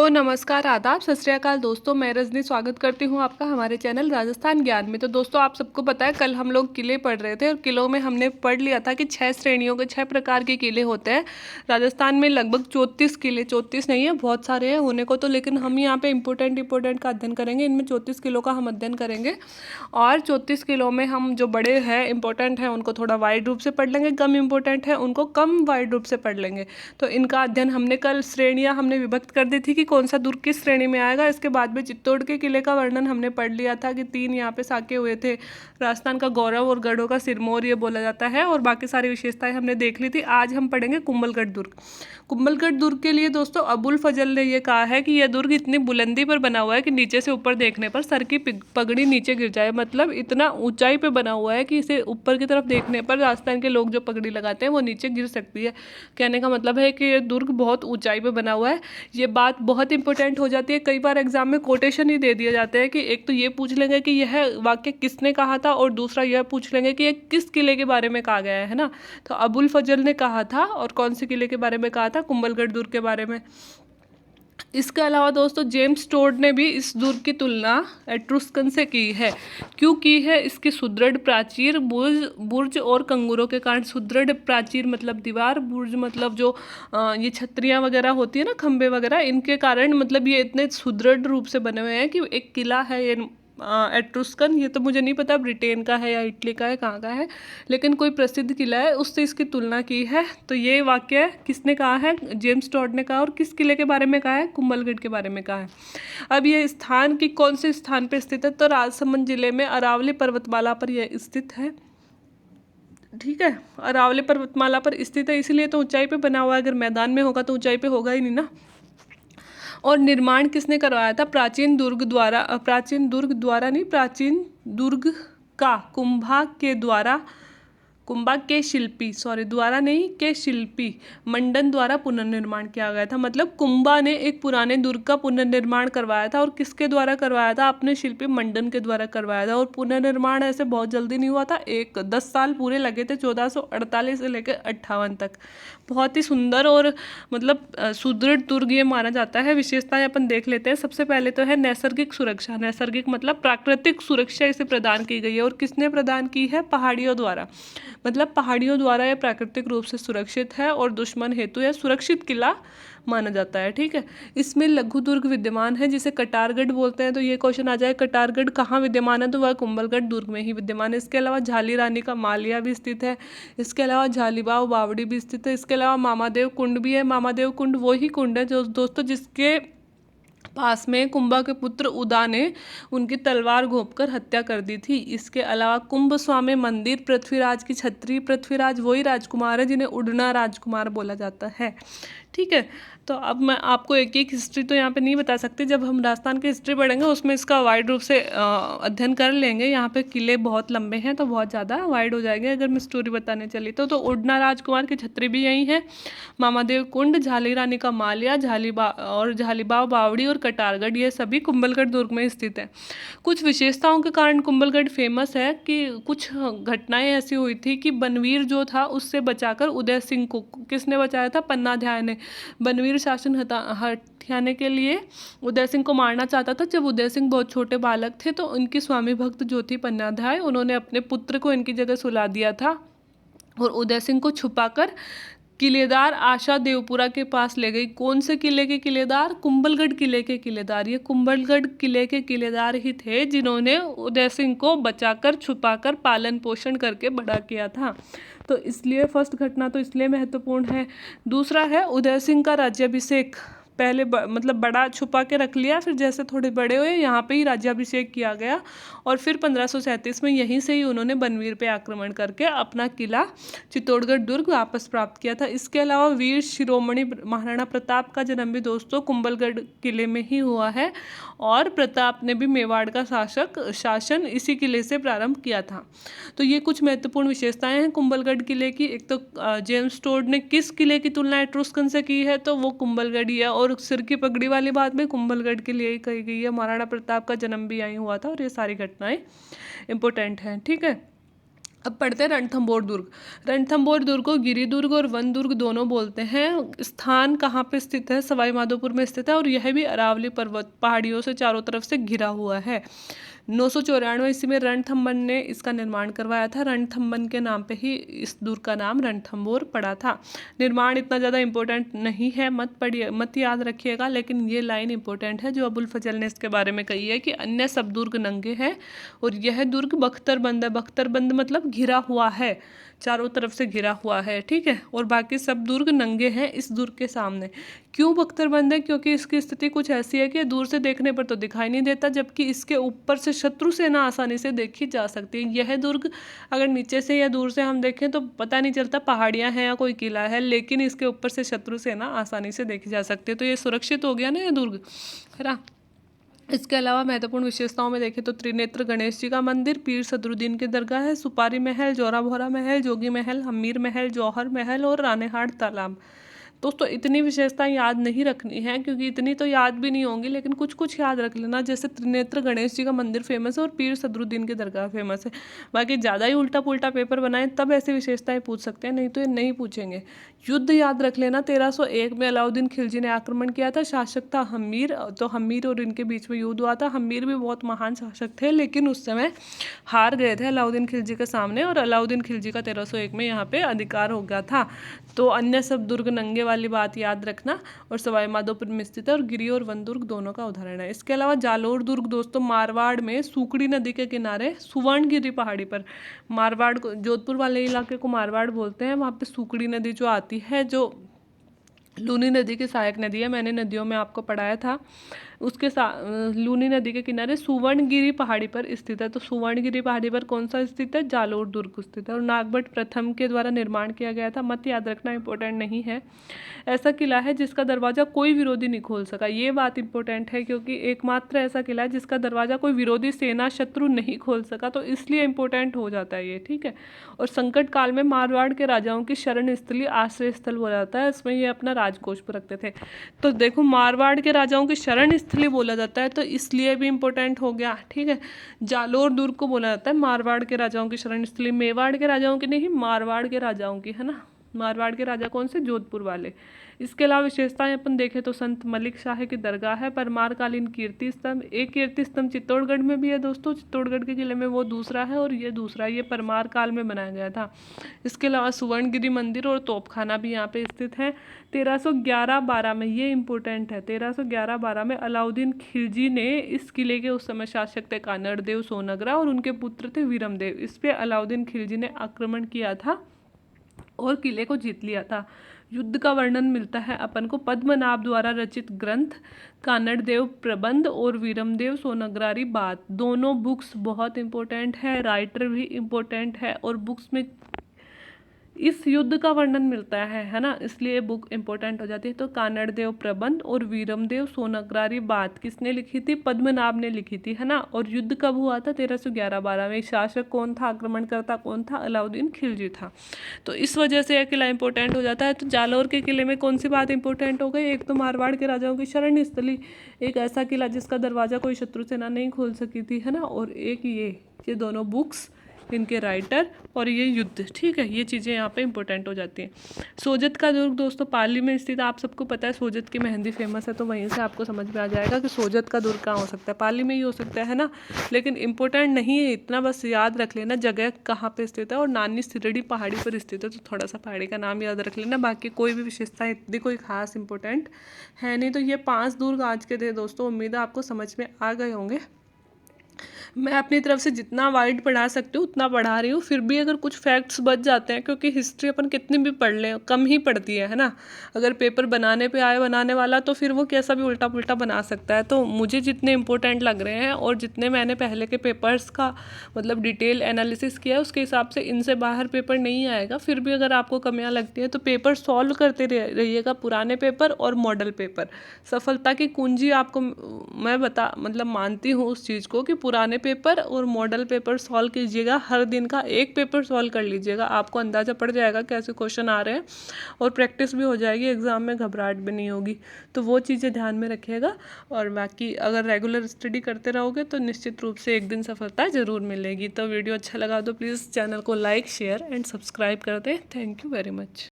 तो नमस्कार, आदाब, सत श्री अकाल दोस्तों। मैं रजनी स्वागत करती हूँ आपका हमारे चैनल राजस्थान ज्ञान में। तो दोस्तों, आप सबको पता है कल हम लोग किले पढ़ रहे थे और किलों में हमने पढ़ लिया था कि 6 श्रेणियों के 6 प्रकार के किले होते हैं। राजस्थान में लगभग 34 किले, 34 नहीं है, बहुत सारे हैं होने को तो, लेकिन हम यहाँ पे इंपॉर्टेंट का अध्ययन करेंगे। इनमें 34 किलों का हम अध्ययन करेंगे और 34 किलों में हम जो बड़े हैं इंपॉर्टेंट हैं उनको थोड़ा वाइड रूप से पढ़ लेंगे, कम इंपॉर्टेंट है उनको कम वाइड रूप से पढ़ लेंगे। तो इनका अध्ययन हमने कल श्रेणियाँ हमने विभक्त कर दी थी कि कौन सा दुर्ग किस श्रेणी में आएगा। इसके बाद में चित्तौड़ के किले का वर्णन हमने पढ़ लिया था कि 3 यहाँ पे साके हुए थे, राजस्थान का गौरव और गढ़ों का सिरमौर ये बोला जाता है, और बाकी सारी विशेषताएं हमने देख ली थी। आज हम पढ़ेंगे कुंभलगढ़ दुर्ग। कुंभलगढ़ दुर्ग के लिए दोस्तों अबुल फजल ने ये कहा है कि यह दुर्ग इतनी बुलंदी पर बना हुआ है कि नीचे से ऊपर देखने पर सर की पगड़ी नीचे गिर जाए। मतलब इतना ऊंचाई पे बना हुआ है कि इसे ऊपर की तरफ देखने पर राजस्थान के लोग जो पगड़ी लगाते हैं वो नीचे गिर सकती है। कहने का मतलब है कि ये दुर्ग बहुत ऊंचाई पे बना हुआ है। ये बात बहुत इंपॉर्टेंट हो जाती है। कई बार एग्जाम में कोटेशन ही दे दिए जाते हैं कि एक तो ये पूछ लेंगे कि यह वाक्य किसने कहा था, और दूसरा यह पूछ लेंगे कि ये किस किले के बारे में कहा गया है ना। तो अबुल फजल ने कहा था, और कौन से किले के बारे में कहा था? कुंभलगढ़ दुर्ग के बारे में। इसके अलावा दोस्तों जेम्स टोड ने भी इस दुर्ग की तुलना एट्रुस्कन से की है। क्यों की है? इसकी सुदृढ़ प्राचीर, बुर्ज और कंगूरों के कारण। सुदृढ़ प्राचीर मतलब दीवार, बुर्ज मतलब जो ये छतरियाँ वगैरह होती है ना, खंबे वगैरह, इनके कारण मतलब ये इतने सुदृढ़ रूप से बने हुए हैं कि एक किला है ये एट्रुस्कन। ये तो मुझे नहीं पता ब्रिटेन का है या इटली का है, कहाँ का है, लेकिन कोई प्रसिद्ध किला है, उससे इसकी तुलना की है। तो ये वाक्य किसने कहा है? जेम्स टॉड ने कहा। और किस किले के बारे में कहा है? कुंभलगढ़ के बारे में कहा है। अब ये स्थान की कौन से स्थान पर स्थित है? तो राजसमंद जिले में अरावली पर्वतमाला पर यह स्थित है। ठीक है, अरावली पर्वतमाला पर स्थित है, इसीलिए तो ऊंचाई पे बना हुआ है। अगर मैदान में होगा तो ऊंचाई पे होगा ही नहीं ना। और निर्माण किसने करवाया था? प्राचीन दुर्ग का कुंभा के शिल्पी, सॉरी द्वारा नहीं, के शिल्पी मंडन द्वारा पुनर्निर्माण किया गया था। मतलब कुंभा ने एक पुराने दुर्ग का पुनर्निर्माण करवाया था, और किसके द्वारा करवाया था? अपने शिल्पी मंडन के द्वारा करवाया था। और पुनर्निर्माण ऐसे बहुत जल्दी नहीं हुआ था, 10 साल पूरे लगे थे, 1448 से लेकर 58 तक। बहुत ही सुंदर और मतलब सुदृढ़ दुर्ग ये माना जाता है। विशेषताएं अपन देख लेते हैं। सबसे पहले तो है नैसर्गिक सुरक्षा। नैसर्गिक मतलब प्राकृतिक सुरक्षा इसे प्रदान की गई है। और किसने प्रदान की है? पहाड़ियों द्वारा। मतलब पहाड़ियों द्वारा यह प्राकृतिक रूप से सुरक्षित है और दुश्मन हेतु यह सुरक्षित किला माना जाता है। ठीक है, इसमें लघु दुर्ग विद्यमान है जिसे कटारगढ़ बोलते हैं। तो ये क्वेश्चन आ जाए, कटारगढ़ कहाँ विद्यमान है? तो वह कुंभलगढ़ दुर्ग में ही विद्यमान है। इसके अलावा झाली रानी का मालिया भी स्थित है। इसके अलावा झालीबाव बावड़ी भी स्थित है। इसके अलावा मामादेव कुंड भी है। मामादेव कुंड वही कुंड है जो दोस्तों जिसके पास में कुंभा के पुत्र उदा ने उनकी तलवार घोंपकर हत्या कर दी थी। इसके अलावा कुंभ स्वामी मंदिर, पृथ्वीराज की छत्री, पृथ्वीराज वही राजकुमार है जिन्हें उड़ना राजकुमार बोला जाता है। ठीक है, तो अब मैं आपको एक एक हिस्ट्री तो यहाँ पे नहीं बता सकती। जब हम राजस्थान की हिस्ट्री पढ़ेंगे उसमें इसका वाइड रूप से अध्ययन कर लेंगे। यहाँ पे किले बहुत लंबे हैं तो बहुत ज़्यादा वाइड हो जाएंगे अगर मैं स्टोरी बताने चली तो उड़ना राजकुमार की छत्री भी यही है। मामादेव कुंड, झाली रानी का मालिया, झालीबाव बावड़ी और कटारगढ़, ये सभी कुंभलगढ़ दुर्ग में स्थित है। कुछ विशेषताओं के कारण कुंभलगढ़ फेमस है कि कुछ घटनाएं ऐसी हुई थी कि बनवीर जो था उससे बचाकर उदय सिंह को, किसने बचाया था? पन्नाध्याय ने। बनवीर शासन हटाने के लिए उदय सिंह को मारना चाहता था। जब उदय सिंह बहुत छोटे बालक थे तो उनकी स्वामी भक्त जो थी पन्नाध्याय, उन्होंने अपने पुत्र को इनकी जगह सुला दिया था और उदय सिंह को छुपाकर किलेदार आशा देवपुरा के पास ले गई। कौन से किले के किलेदार? कुंभलगढ़ किले के किलेदार। ये कुंभलगढ़ किले के किलेदार ही थे जिन्होंने उदय सिंह को बचाकर, छुपाकर, पालन पोषण करके बड़ा किया था। तो इसलिए फर्स्ट घटना तो इसलिए महत्वपूर्ण है। दूसरा है उदय सिंह का राज्याभिषेक। पहले मतलब बड़ा छुपा के रख लिया, फिर जैसे थोड़े बड़े हुए यहाँ पे ही राज्याभिषेक किया गया और फिर 1537 में यहीं से ही उन्होंने बनवीर पे आक्रमण करके अपना किला चित्तौड़गढ़ दुर्ग वापस प्राप्त किया था। इसके अलावा वीर शिरोमणि महाराणा प्रताप का जन्म भी दोस्तों कुंभलगढ़ किले में ही हुआ है और प्रताप ने भी मेवाड़ का शासन इसी किले से प्रारंभ किया था। तो ये कुछ महत्वपूर्ण विशेषताएं हैं कुंभलगढ़ किले की। एक तो जेम्स टोड ने किस किले की तुलना एट्रुस्कन से की है? तो वो कुंभलगढ़ ही है। और सिर की पगड़ी वाली बात में कुंभलगढ़ के लिए ही कही गई है। महाराणा प्रताप का जन्म भी यहीं हुआ था और ये सारी घटनाएं इंपॉर्टेंट हैं। ठीक है, अब पढ़ते हैं रणथंभौर दुर्ग। रणथंभौर दुर्ग को गिरी दुर्ग और वन दुर्ग दोनों बोलते हैं। स्थान कहाँ पे स्थित है? सवाई माधोपुर में स्थित है और यह भी अरावली पर्वत पहाड़ियों से चारों तरफ से घिरा हुआ है। 994 ईस्वी में रणथंभन ने इसका निर्माण करवाया था। रणथंभन के नाम पे ही इस दुर्ग का नाम रणथंभौर पड़ा था। निर्माण इतना ज़्यादा इंपॉर्टेंट नहीं है, मत पढ़िए, मत याद रखिएगा, लेकिन ये लाइन इंपॉर्टेंट है जो अबुल फजल ने इसके बारे में कही है कि अन्य सब दुर्ग नंगे हैं और यह दुर्ग बख्तरबंद है। बख्तरबंद मतलब घिरा हुआ है, चारों तरफ से घिरा हुआ है, ठीक है, और बाकी सब दुर्ग नंगे हैं इस दुर्ग के सामने। क्यों बख्तरबंद है? क्योंकि इसकी स्थिति कुछ ऐसी है कि दूर से देखने पर तो दिखाई नहीं देता, जबकि इसके ऊपर से शत्रु सेना आसानी से देखी जा सकती है। यह दुर्ग अगर नीचे से या दूर से हम देखें तो पता नहीं चलता पहाड़ियाँ हैं या कोई किला है, लेकिन इसके ऊपर से शत्रु सेना आसानी से देखी जा सकती है। तो ये सुरक्षित हो गया ना ये दुर्ग, है ना। इसके अलावा महत्वपूर्ण विशेषताओं में देखें तो त्रिनेत्र गणेश जी का मंदिर, पीर सदरुद्दीन की दरगाह है, सुपारी महल, जोरा भोरा महल, जोगी महल, हमीर महल, जौहर महल और रानीहाट तालाब। दोस्तों इतनी विशेषताएं याद नहीं रखनी है क्योंकि इतनी तो याद भी नहीं होंगी, लेकिन कुछ कुछ याद रख लेना। जैसे त्रिनेत्र गणेश जी का मंदिर फेमस है और पीर सदरुद्दीन की दरगाह फेमस है। बाकी ज़्यादा ही उल्टा पुल्टा पेपर बनाएं तब ऐसी विशेषताएं पूछ सकते हैं, नहीं तो ये नहीं पूछेंगे। युद्ध याद रख लेना, 1301 में अलाउद्दीन खिलजी ने आक्रमण किया था। शासक था हमीर, तो हमीर और इनके बीच में युद्ध हुआ था। हमीर भी बहुत महान शासक थे, लेकिन उस समय हार गए थे अलाउद्दीन खिलजी के सामने और अलाउद्दीन खिलजी का 1301 में यहाँ पे अधिकार हो गया था। तो अन्य सब दुर्ग नंगे वाली बात याद रखना। और सवाई माधोपुर में स्थित है और गिरी और वन दुर्ग दोनों का उदाहरण है। इसके अलावा जालोर दुर्ग दोस्तों मारवाड़ में सूकड़ी नदी के किनारे सुवर्णगिरी पहाड़ी पर, मारवाड़ को, जोधपुर वाले इलाके को मारवाड़ बोलते हैं, वहाँ पे सूकड़ी नदी जो आती है, जो लूनी नदी की सहायक नदी है, मैंने नदियों में आपको पढ़ाया था, उसके लूनी नदी के किनारे सुवर्णगिरी पहाड़ी पर स्थित है। तो सुवर्णगिरी पहाड़ी पर कौन सा स्थित है? जालोर दुर्ग स्थित है और नागभट्ट प्रथम के द्वारा निर्माण किया गया था। मत याद रखना, इंपॉर्टेंट नहीं है। ऐसा किला है जिसका दरवाजा कोई विरोधी नहीं खोल सका। ये बात इंपॉर्टेंट है क्योंकि एकमात्र ऐसा किला है जिसका दरवाजा कोई विरोधी सेना शत्रु नहीं खोल सका, तो इसलिए इंपॉर्टेंट हो जाता है ये, ठीक है। और संकट काल में मारवाड़ के राजाओं की शरण स्थली आश्रय स्थल बोला जाता है, इसमें ये अपना राजकोष पर रखते थे। तो देखो मारवाड़ के राजाओं की शरण स्थली बोला जाता है, तो इसलिए भी इंपॉर्टेंट हो गया, ठीक है। जालोर दुर्ग को बोला जाता है मारवाड़ के राजाओं की शरण स्थली, मेवाड़ के राजाओं की नहीं, मारवाड़ के राजाओं की, है ना। मारवाड़ के राजा कौन से? जोधपुर वाले। इसके अलावा विशेषताएं अपन देखें तो संत मलिक शाह की दरगाह है, परमारकालीन कीर्ति स्तंभ, एक कीर्ति स्तंभ चित्तौड़गढ़ में भी है दोस्तों, चित्तौड़गढ़ के किले में वो दूसरा है और ये दूसरा, ये परमार काल में बनाया गया था। इसके अलावा सुवर्णगिरी मंदिर और तोपखाना भी यहाँ पे स्थित है। 1311-12 में, ये इंपॉर्टेंट है, 1311-12 में अलाउद्दीन खिलजी ने इस किले के उस समय शासक थे कानड़देव सोनगरा और उनके पुत्र थे वीरमदेव, इस पे अलाउद्दीन खिलजी ने आक्रमण किया था और किले को जीत लिया था। युद्ध का वर्णन मिलता है अपन को पद्मनाभ द्वारा रचित ग्रंथ कानड़देव प्रबंध और वीरमदेव सोनगरारी बात, दोनों बुक्स बहुत इंपॉर्टेंट है, राइटर भी इंपॉर्टेंट है और बुक्स में इस युद्ध का वर्णन मिलता है ना, इसलिए बुक इंपॉर्टेंट हो जाती है। तो कानड़देव प्रबंध और वीरमदेव सोनगरारी बात किसने लिखी थी? पद्मनाभ ने लिखी थी, है ना। और युद्ध कब हुआ था? 1311-12 में। शासक कौन था? आक्रमणकर्ता कौन था? अलाउद्दीन खिलजी था। तो इस वजह से यह किला इंपॉर्टेंट हो जाता है। तो जालोर के किले में कौन सी बात इंपॉर्टेंट हो गई? एक तो मारवाड़ के राजाओं की शरण स्थली, एक ऐसा किला जिसका दरवाजा कोई शत्रु सेना नहीं खोल सकी थी, है ना, और एक ये दोनों बुक्स, इनके राइटर और ये युद्ध, ठीक है, ये चीज़ें यहाँ पे इंपॉर्टेंट हो जाती हैं। सोजत का दुर्ग दोस्तों पाली में स्थित, आप सबको पता है सोजत की मेहंदी फेमस है, तो वहीं से आपको समझ में आ जाएगा कि सोजत का दुर्ग कहाँ हो सकता है, पाली में ही हो सकता है ना, लेकिन इंपॉर्टेंट नहीं है, इतना बस याद रख लेना जगह कहाँ पे स्थित है। और नानी सिरडी पहाड़ी पर स्थित है, तो थोड़ा सा पहाड़ी का नाम याद रख लेना, बाकी कोई भी विशेषता इतनी कोई खास इंपॉर्टेंट है नहीं। तो ये 5 दुर्ग आज के थे दोस्तों, उम्मीद है आपको समझ में आ गए होंगे। मैं अपनी तरफ से जितना वाइड पढ़ा सकती हूँ उतना पढ़ा रही हूँ, फिर भी अगर कुछ फैक्ट्स बच जाते हैं, क्योंकि हिस्ट्री अपन कितनी भी पढ़ लें कम ही पढ़ती है ना। अगर पेपर बनाने पे आए बनाने वाला तो फिर वो कैसा भी उल्टा पुल्टा बना सकता है। तो मुझे जितने इंपॉर्टेंट लग रहे हैं और जितने मैंने पहले के पेपर्स का मतलब डिटेल एनालिसिस किया है उसके हिसाब से इनसे बाहर पेपर नहीं आएगा। फिर भी अगर आपको कमियाँ लगती हैं तो पेपर सॉल्व करते रहिएगा, पुराने पेपर और मॉडल पेपर। सफलता की कुंजी आपको मैं मानती हूँ उस चीज़ को कि पुराने पुराने पेपर और मॉडल पेपर सॉल्व कीजिएगा। हर दिन का एक पेपर सॉल्व कर लीजिएगा, आपको अंदाज़ा पड़ जाएगा कैसे क्वेश्चन आ रहे हैं और प्रैक्टिस भी हो जाएगी, एग्ज़ाम में घबराहट भी नहीं होगी। तो वो चीज़ें ध्यान में रखिएगा। और बाकी अगर रेगुलर स्टडी करते रहोगे तो निश्चित रूप से एक दिन सफलता ज़रूर मिलेगी। तो वीडियो अच्छा लगा तो प्लीज़ चैनल को लाइक शेयर एंड सब्सक्राइब कर दें। Thank you very much.